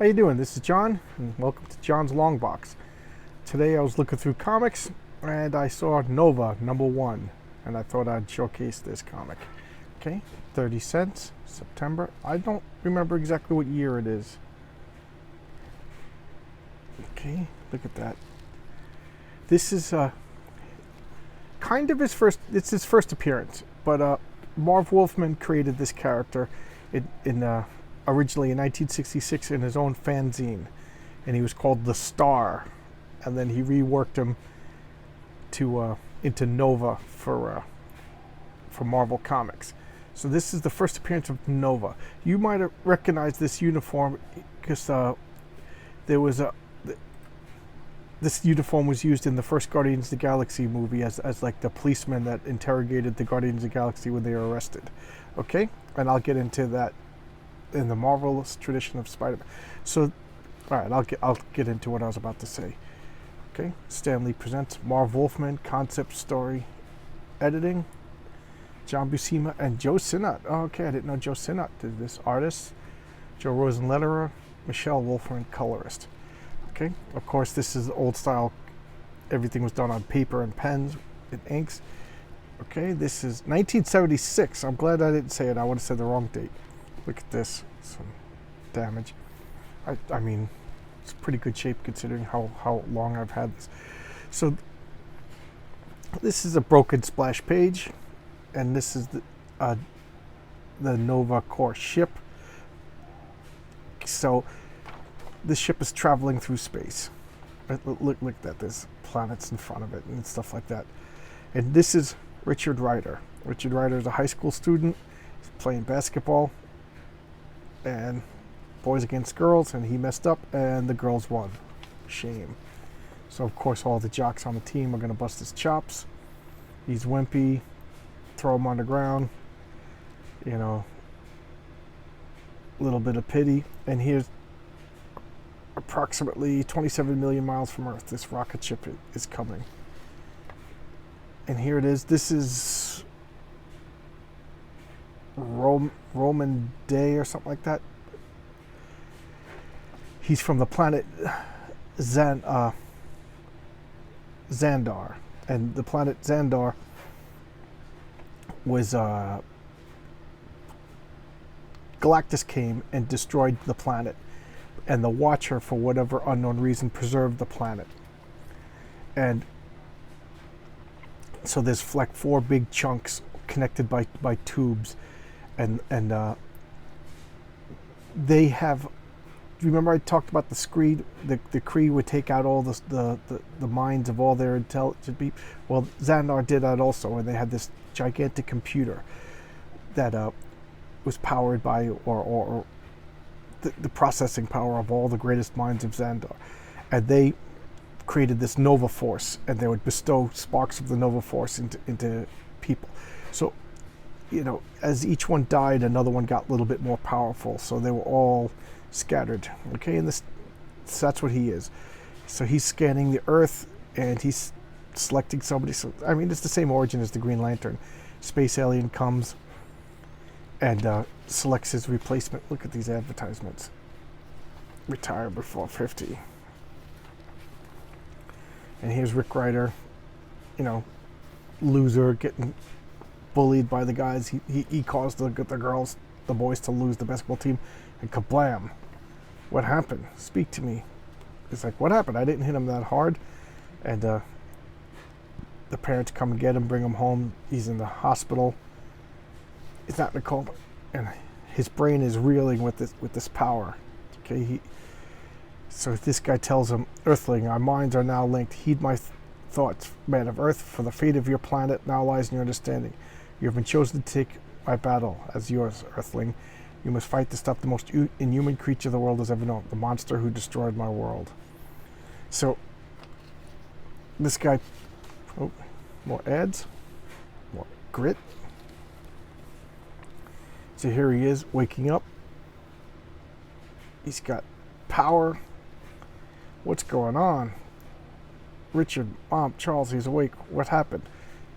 How you doing? This is John, and welcome to John's Long Box. Today I was looking through comics, and I saw Nova #1, and I thought I'd showcase this comic. Okay, 30 cents, September. I don't remember exactly what year it is. Okay, look at that. This is kind of it's his first appearance, but Marv Wolfman created this character in originally in 1966 in his own fanzine, and he was called the Star, and then he reworked him to into Nova for Marvel Comics. So this is the first appearance of Nova. You might have recognized this uniform because there was this uniform was used in the first Guardians of the Galaxy movie as like the policeman that interrogated the Guardians of the Galaxy when they were arrested. Okay, and I'll get into that in the marvelous tradition of Spider-Man. So, all right, I'll get into what I was about to say. Okay, Stan Lee presents Marv Wolfman, concept story, editing, John Buscema and Joe Sinnott. Oh, okay, I didn't know Joe Sinnott did this. Artist, Joe Rosen letterer, Michelle Wolfman colorist. Okay, of course this is old style. Everything was done on paper and pens and inks. Okay, this is 1976. I'm glad I didn't say it. I would have said the wrong date. Look at this, some damage. I mean, it's pretty good shape considering how long I've had this. So this is a broken splash page, and this is the Nova Corps ship. So this ship is traveling through space. Look at that. There's planets in front of it and stuff like that. And this is Richard Ryder. Richard Ryder is a high school student. He's playing basketball. And boys against girls, and he messed up, and the girls won. Shame. So of course all the jocks on the team are going to bust his chops. He's wimpy, throw him on the ground, you know, a little bit of pity. And here's approximately 27 million miles from Earth. This rocket ship is coming. And here it is. This is Roman Day or something like that. He's from the planet Xandar, and the planet Xandar was Galactus came and destroyed the planet, and the Watcher, for whatever unknown reason, preserved the planet. And so there's like 4 big chunks connected by tubes. And they have. Remember I talked about the Screed. The Kree would take out all the minds of all their intelligent people. Well, Xandar did that also, and they had this gigantic computer that was powered by or the processing power of all the greatest minds of Xandar, and they created this Nova Force, and they would bestow sparks of the Nova Force into people. So, you know, as each one died, another one got a little bit more powerful. So they were all scattered. Okay, and so that's what he is. So he's scanning the Earth, and he's selecting somebody. So I mean, it's the same origin as the Green Lantern. Space alien comes and selects his replacement. Look at these advertisements. Retire before 50. And here's Rick Ryder, you know, loser, getting bullied by the guys. He caused the girls, the boys, to lose the basketball team, and kablam! What happened? Speak to me. It's like, what happened? I didn't hit him that hard. And the parents come and get him, bring him home. He's in the hospital. He's not in a coma, and his brain is reeling with this power. Okay, so this guy tells him, Earthling, our minds are now linked. Heed my thoughts, man of Earth, for the fate of your planet now lies in your understanding. You have been chosen to take my battle as yours, Earthling. You must fight to stop the most inhuman creature the world has ever known, the monster who destroyed my world. So, this guy, more ads, more grit. So here he is, waking up. He's got power. What's going on? Richard, Mom, Charles, he's awake. What happened?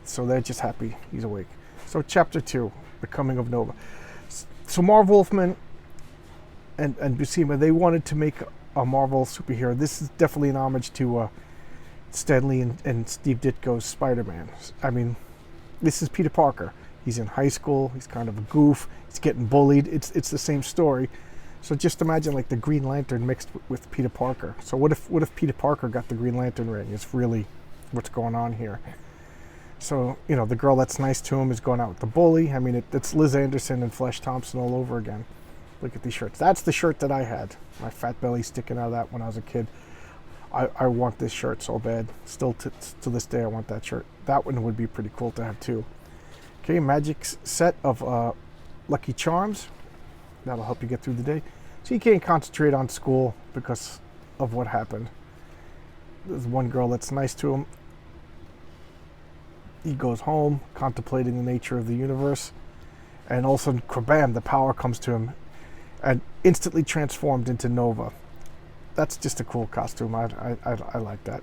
So they're just happy he's awake. So chapter 2, The Coming of Nova. So Marv Wolfman and Buscema, they wanted to make a Marvel superhero. This is definitely an homage to Stan Lee and Steve Ditko's Spider-Man. I mean, this is Peter Parker. He's in high school. He's kind of a goof. He's getting bullied. It's the same story. So just imagine like the Green Lantern mixed with Peter Parker. So what if Peter Parker got the Green Lantern ring? It's really what's going on here. So, you know, the girl that's nice to him is going out with the bully. I mean, it's Liz Anderson and Flesh Thompson all over again. Look at these shirts. That's the shirt that I had. My fat belly sticking out of that when I was a kid. I want this shirt so bad. Still to this day, I want that shirt. That one would be pretty cool to have too. Okay, magic set of Lucky Charms. That'll help you get through the day. So you can't concentrate on school because of what happened. There's one girl that's nice to him. He goes home, contemplating the nature of the universe. And all of a sudden, kabam, the power comes to him. And instantly transformed into Nova. That's just a cool costume. I like that.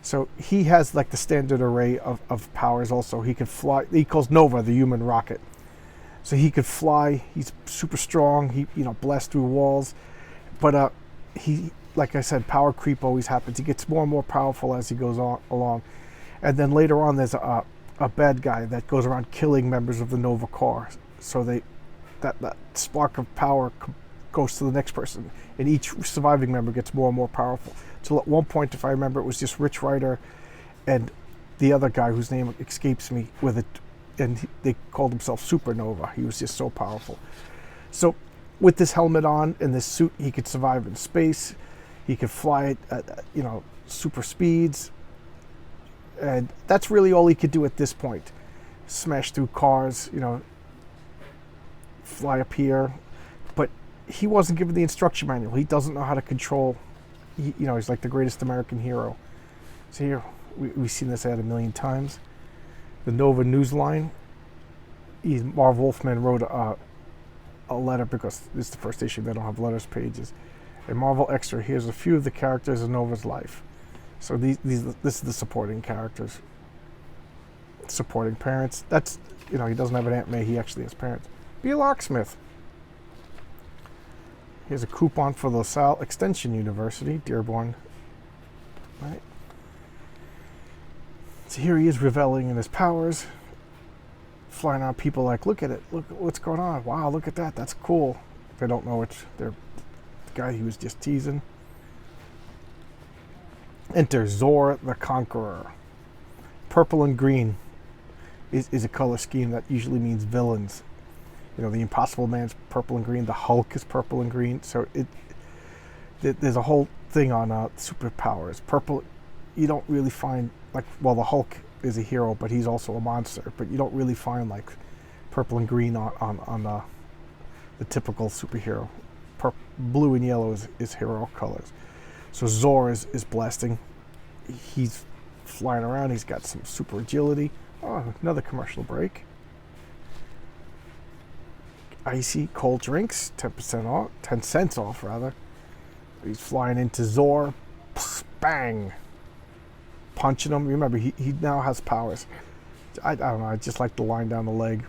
So he has like the standard array of powers also. He can fly. He calls Nova the human rocket. So he could fly. He's super strong. He, you know, blasts through walls. But he, like I said, power creep always happens. He gets more and more powerful as he goes along. And then later on, there's a bad guy that goes around killing members of the Nova Corps. So that spark of power goes to the next person, and each surviving member gets more and more powerful. So at one point, if I remember, it was just Ryder and the other guy whose name escapes me with it, and they called themselves Supernova. He was just so powerful. So with this helmet on and this suit, he could survive in space. He could fly at you know, super speeds, and that's really all he could do at this point. Smash through cars, you know, fly up here. But he wasn't given the instruction manual. He doesn't know how to control, you know, he's like the greatest American hero. So here, we've seen this ad a million times. The Nova Newsline. Marv Wolfman wrote a letter, because this is the first issue, they don't have letters pages. A Marvel Extra, here's a few of the characters in Nova's life. So this is the supporting characters. Supporting parents. That's, you know, he doesn't have an Aunt May, he actually has parents. Be a locksmith. Here's a coupon for LaSalle Extension University, Dearborn. Right. So here he is reveling in his powers, flying around people like, look at it, look what's going on. Wow, look at that, that's cool. They don't know it's the guy he was just teasing. Enter Zor the Conqueror. Purple and green is a color scheme that usually means villains. You know, the Impossible Man's purple and green. The Hulk is purple and green. So there's a whole thing on superpowers. Purple, you don't really find, like, well, the Hulk is a hero, but he's also a monster. But you don't really find like purple and green on the typical superhero. Blue and yellow is hero colors. So Zor is blasting. He's flying around. He's got some super agility. Oh, another commercial break. Icy cold drinks, 10% off, 10 cents off rather. He's flying into Zor, bang, punching him. Remember, he now has powers. I don't know, I just like the line down the leg.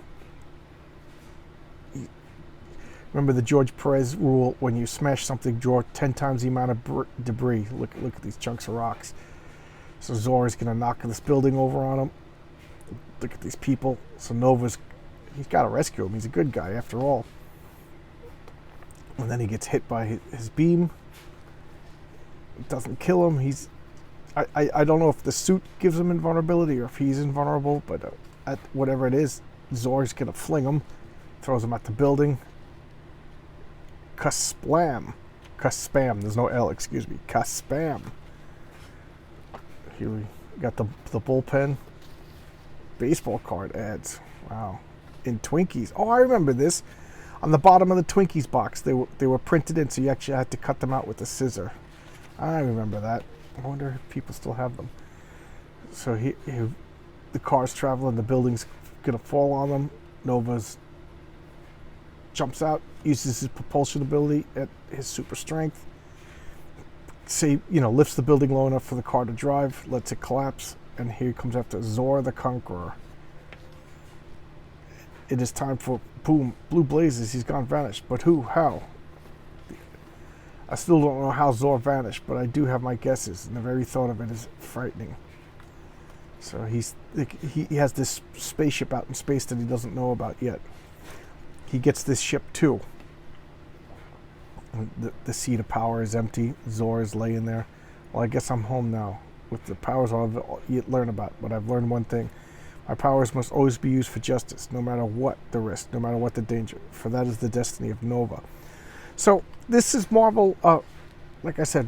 Remember the George Perez rule: when you smash something, draw 10 times the amount of debris. Look at these chunks of rocks. So Zor is going to knock this building over on him. Look at these people. So Nova's, he's got to rescue him. He's a good guy after all. And then he gets hit by his beam. It doesn't kill him. I don't know if the suit gives him invulnerability or if he's invulnerable, but at whatever it is, Zor's going to fling him, throws him at the building. Kaspam. There's no L, excuse me. Kaspam. Here we got the bullpen. Baseball card ads. Wow. In Twinkies. Oh, I remember this. On the bottom of the Twinkies box, they were printed in, so you actually had to cut them out with a scissor. I remember that. I wonder if people still have them. So the car's traveling, the building's gonna fall on them. Nova's jumps out, uses his propulsion ability at his super strength. Lifts the building low enough for the car to drive, lets it collapse, and here comes after Zor the Conqueror. It is time for boom, blue blazes. He's gone vanished, but who? How? I still don't know how Zor vanished, but I do have my guesses, and the very thought of it is frightening. So he has this spaceship out in space that he doesn't know about yet. He gets this ship too. The seat of power is empty. Zor is laying there. Well, I guess I'm home now with the powers I'll yet learn about. But I've learned one thing. My powers must always be used for justice, no matter what the risk, no matter what the danger. For that is the destiny of Nova. So this is Marvel, like I said,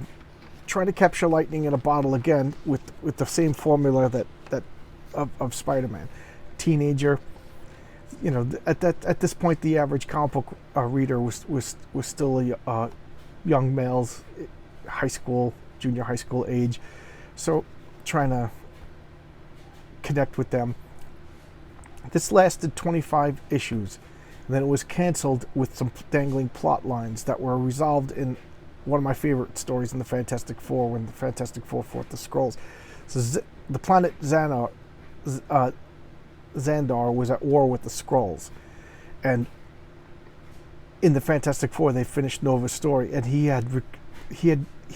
trying to capture lightning in a bottle again with the same formula that of Spider-Man. Teenager. You know, at this point, the average comic book reader was still a young males, high school, junior high school age. So trying to connect with them. This lasted 25 issues, and then it was canceled with some dangling plot lines that were resolved in one of my favorite stories in the Fantastic Four, when the Fantastic Four fought the Skrulls. So the planet Xandar was at war with the Skrulls, and in the Fantastic Four they finished Nova's story, and he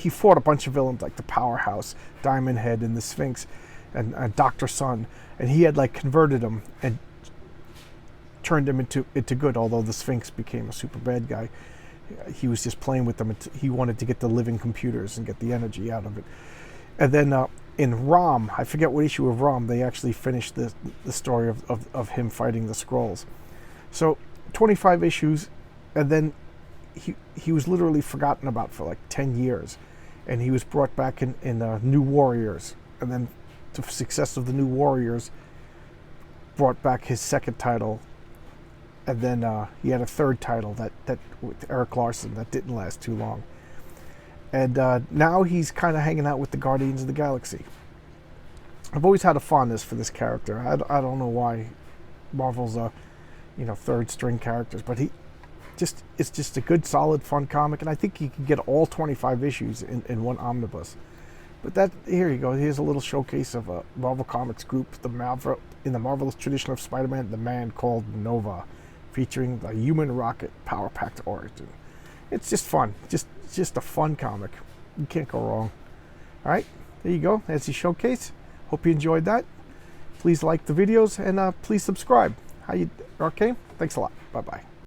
fought a bunch of villains like the Powerhouse, Diamond Head, and the Sphinx, and Dr. Sun, and he had like converted him and turned him into good. Although the Sphinx became a super bad guy, he was just playing with them. He wanted to get the living computers and get the energy out of it. And then in Rom, I forget what issue of Rom, they actually finished the story of him fighting the Skrulls. So 25 issues, and then he was literally forgotten about for like 10 years, and he was brought back in New Warriors, and then the success of the New Warriors brought back his second title, and then he had a third title that with Eric Larson that didn't last too long. And now he's kind of hanging out with the Guardians of the Galaxy. I've always had a fondness for this character. I don't know why Marvel's third string characters, but it's just a good, solid, fun comic, and I think you can get all 25 issues in one omnibus. But here you go. Here's a little showcase of a Marvel Comics group, in the Marvelous tradition of Spider-Man, the man called Nova, featuring the human rocket power-packed origin. It's just fun. Just a fun comic. You can't go wrong. All right, there you go. That's the showcase. Hope you enjoyed that. Please like the videos and please subscribe. Okay? Thanks a lot. Bye-bye.